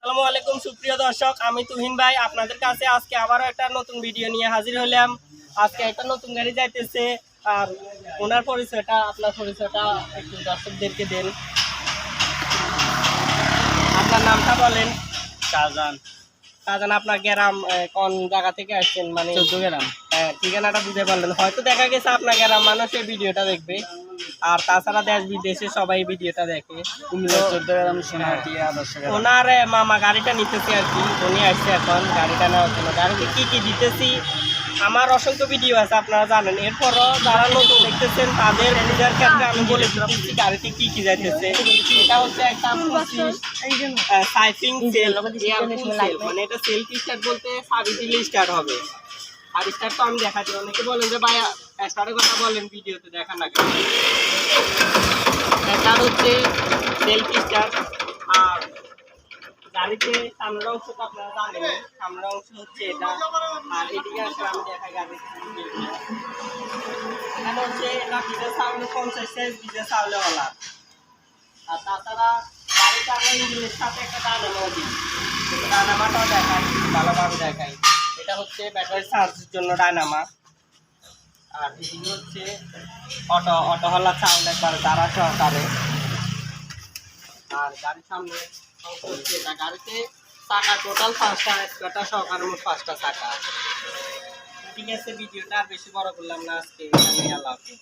আসসালামু আলাইকুম সুপ্রিয় দর্শক, আমি তুহিন ভাই আপনাদের কাছে আজকে আবারও একটা নতুন ভিডিও নিয়ে হাজির হলাম। আজকে একটা নতুন গাড়ি যাইতেছে, আর ওনার পরিচয়টা আপনার পরিচয়টা একটু দর্শকদেরকে দেন। আপনার নামটা বলেন। শাহজাহান। শাহজাহান, আপনার গ্রাম কোন জায়গা থেকে আসছেন? মানে 14 গ্রাম। ঠিকানাটা বুঝে পারলেন? হয়তো দেখা গেছে আপনার গ্রাম মানুষ এই ভিডিওটা দেখবে, আর তাছাড়া দেশ বিদেশে সবাই ভিডিওটা দেখে। কুমিল্লা 14 গ্রাম সোনাহাটি আদর্শ গ্রাম। ওনার মামা গাড়িটা নিতেছি আর কি, উনি আসছে এখন গাড়িটা নেওয়ার জন্য। গাড়িতে কী কী দিতেছি আমার অসংখ্য ভিডিও আছে, আপনারা জানেন। এরপরও যারা নতুন দেখতেছেন তাদের নিজের ক্ষেত্রে আমি বলে দিচ্ছি গাড়িতে কী কী যাইতেছে। এটা হচ্ছে একটা সাইফিং সেল, মানে এটা সেলফ স্টার্ট বলতে সাবি দিলে স্টার্ট হবে। আর স্টার্ট তো আমি দেখাচ্ছি। অনেকে বলেন যে ভাই স্টার্টের কথা বলেন, ভিডিওতে দেখা না কেন। স্টার্ট হচ্ছে সেলফ স্টার্ট। আর গাড়িতে সামনের অংশ তো আপনারা জানেন, সামনের অংশ হচ্ছে এটা। আর এদিকে আসলে আমি দেখাই গাড়ি এখানে হচ্ছে এটা ডিজেল সাউন্ড 50 সাইজ ডিজেল সাউন্ডওয়ালা। আর তাছাড়া গাড়িতে আমরা ইঞ্জিনের সাথে একটা ডায়নামো দিই, ডায়নামাটাও দেখাই, ভালোভাবে দেখাই। এটা হচ্ছে ব্যাটারি চার্জের জন্য ডায়নামা। আর এদিকে হচ্ছে অটো হলা সাউন্ড একবার তারা সহকারে। আর গাড়ির সামনে হচ্ছে এটা, গাড়িতে চাকা টোটাল 5টা, একটা সহকারে মোট 5টা চাকা। ঠিক আছে, ভিডিওটা আর বেশি বড় করলাম না আজকে, আল্লাহ হাফেজ।